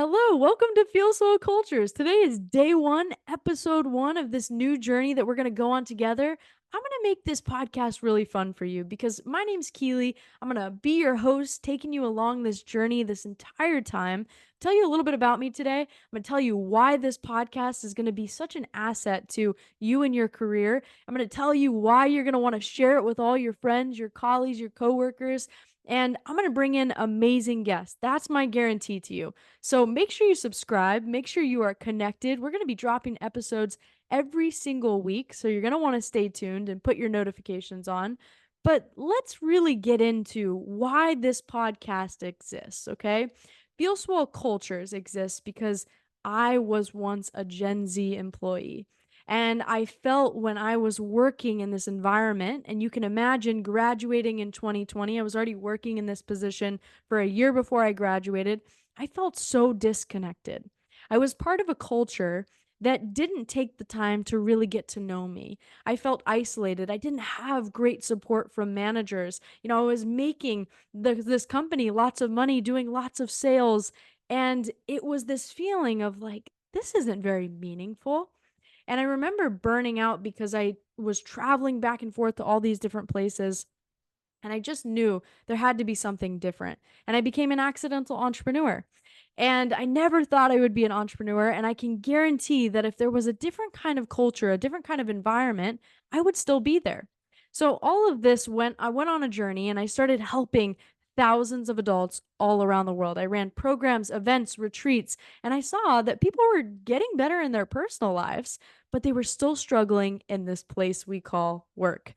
Hello, welcome to FeelSwell Cultures. Today is day one, episode one of this new journey that we're going to go on together. I'm going to make this podcast really fun for you because my name's Keely. I'm going to be your host, taking you along this journey this entire time. Tell you a little bit about me today. I'm going to tell you why this podcast is going to be such an asset to you and your career. I'm going to tell you why you're going to want to share it with all your friends, your colleagues, your coworkers. And I'm going to bring in amazing guests. That's my guarantee to you. So make sure you subscribe, make sure you are connected. We're going to be dropping episodes every single week. So you're going to want to stay tuned and put your notifications on. But let's really get into why this podcast exists, okay? FeelSwell Cultures exists because I was once a Gen Z employee. And I felt when I was working in this environment, and you can imagine graduating in 2020, I was already working in this position for a year before I graduated. I felt so disconnected. I was part of a culture that didn't take the time to really get to know me. I felt isolated. I didn't have great support from managers. I was making this company lots of money, doing lots of sales. And it was this feeling of like, this isn't very meaningful. And I remember burning out because I was traveling back and forth to all these different places. And I just knew there had to be something different. And I became an accidental entrepreneur. And I never thought I would be an entrepreneur. And I can guarantee that if there was a different kind of culture, a different kind of environment, I would still be there. So all of this I went on a journey and I started helping thousands of adults all around the world. I ran programs, events, retreats, and I saw that people were getting better in their personal lives, but they were still struggling in this place we call work.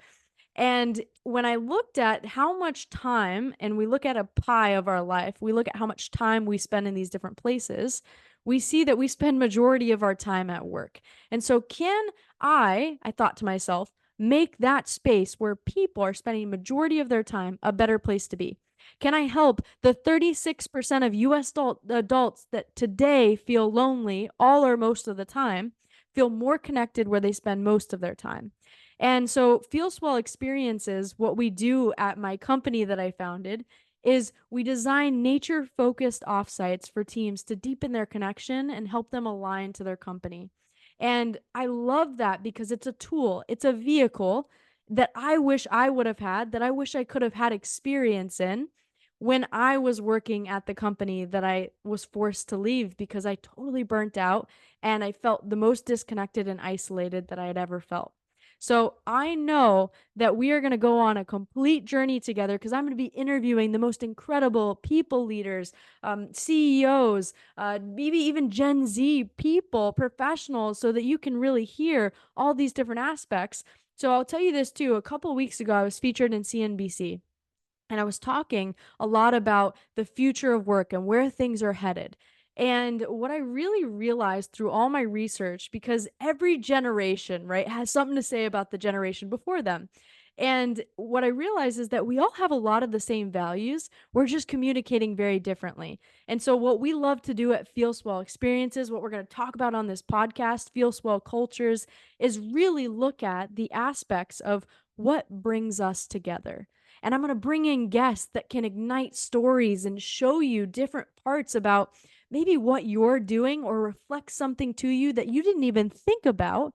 And when I looked at how much time, and we look at a pie of our life, we look at how much time we spend in these different places, we see that we spend majority of our time at work. And so can I thought to myself, make that space where people are spending majority of their time a better place to be? Can I help the 36% of US adults that today feel lonely all or most of the time feel more connected where they spend most of their time? And so, FeelSwell Experiences, what we do at my company that I founded, is we design nature focused offsites for teams to deepen their connection and help them align to their company. And I love that because it's a tool, it's a vehicle that I wish I would have had, that I wish I could have had experience in when I was working at the company that I was forced to leave because I totally burnt out and I felt the most disconnected and isolated that I had ever felt. So I know that we are going to go on a complete journey together because I'm going to be interviewing the most incredible people leaders, CEOs, maybe even Gen Z people, professionals, so that you can really hear all these different aspects. So I'll tell you this too. A couple of weeks ago, I was featured in CNBC. And I was talking a lot about the future of work and where things are headed. And what I really realized through all my research, because every generation, right, has something to say about the generation before them. And what I realized is that we all have a lot of the same values. We're just communicating very differently. And so, what we love to do at FeelSwell Experiences, what we're going to talk about on this podcast, FeelSwell Cultures, is really look at the aspects of what brings us together. And I'm going to bring in guests that can ignite stories and show you different parts about maybe what you're doing or reflect something to you that you didn't even think about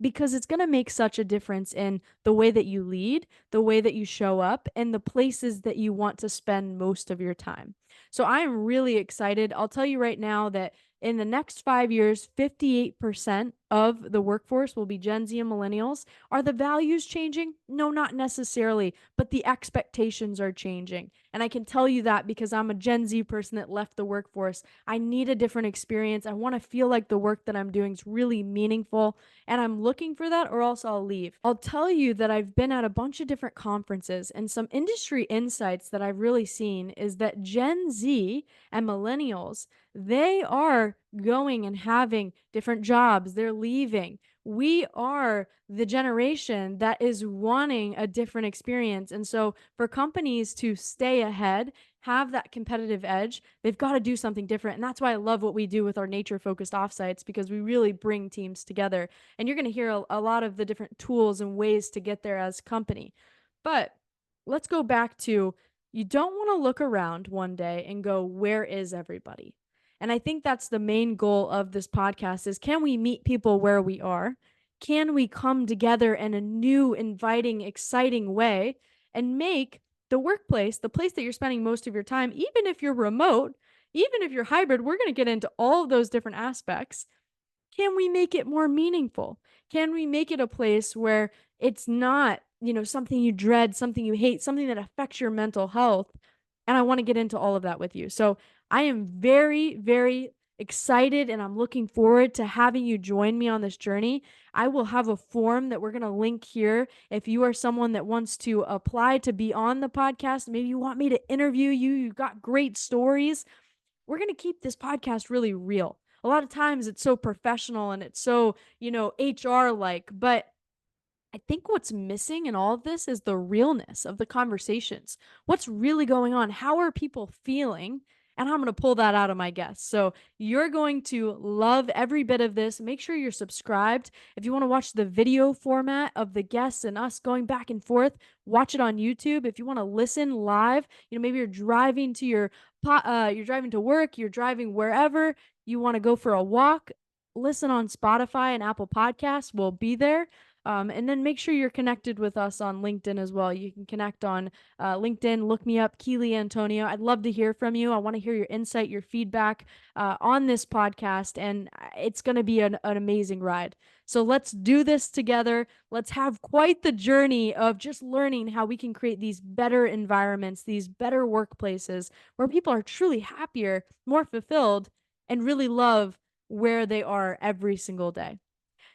because it's going to make such a difference in the way that you lead, the way that you show up, and the places that you want to spend most of your time. So I'm really excited. I'll tell you right now that in the next 5 years, 58% of the workforce will be Gen Z and millennials. Are the values changing? No, not necessarily, but the expectations are changing. And I can tell you that because I'm a Gen Z person that left the workforce. I need a different experience. I want to feel like the work that I'm doing is really meaningful and I'm looking for that, or else I'll leave. I'll tell you that I've been at a bunch of different conferences, and some industry insights that I've really seen is that Gen Z and millennials, they are going and having different jobs, they're leaving. We are the generation that is wanting a different experience. And so, for companies to stay ahead, have that competitive edge, they've got to do something different. And that's why I love what we do with our nature focused offsites because we really bring teams together. And you're going to hear a lot of the different tools and ways to get there as a company. But let's go back to, you don't want to look around one day and go, where is everybody? And I think that's the main goal of this podcast is, can we meet people where we are? Can we come together in a new, inviting, exciting way and make the workplace, the place that you're spending most of your time, even if you're remote, even if you're hybrid, we're going to get into all of those different aspects. Can we make it more meaningful? Can we make it a place where it's not, something you dread, something you hate, something that affects your mental health? And I want to get into all of that with you. So I am very, very excited and I'm looking forward to having you join me on this journey. I will have a form that we're going to link here. If you are someone that wants to apply to be on the podcast, maybe you want me to interview you, you've got great stories, we're going to keep this podcast really real. A lot of times it's so professional and it's so, HR like, but I think what's missing in all of this is the realness of the conversations. What's really going on? How are people feeling? And I'm going to pull that out of my guests. So you're going to love every bit of this. Make sure you're subscribed. If you want to watch the video format of the guests and us going back and forth, watch it on YouTube. If you want to listen live, maybe you're driving to you're driving to work, you're driving wherever you want to go for a walk, listen on Spotify and Apple Podcasts. We'll be there. And then make sure you're connected with us on LinkedIn as well. You can connect on LinkedIn. Look me up, Keely Antonio. I'd love to hear from you. I want to hear your insight, your feedback on this podcast, and it's going to be an amazing ride. So let's do this together. Let's have quite the journey of just learning how we can create these better environments, these better workplaces where people are truly happier, more fulfilled, and really love where they are every single day.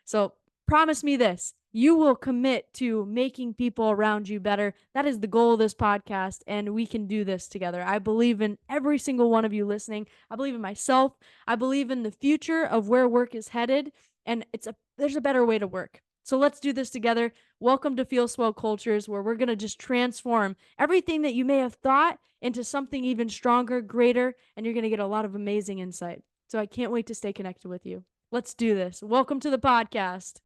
So promise me this. You will commit to making people around you better. That is the goal of this podcast, and we can do this together. I believe in every single one of you listening. I believe in myself. I believe in the future of where work is headed, and there's a better way to work. So let's do this together. Welcome to FeelSwell Cultures, where we're going to just transform everything that you may have thought into something even stronger, greater, and you're going to get a lot of amazing insight. So I can't wait to stay connected with you. Let's do this. Welcome to the podcast.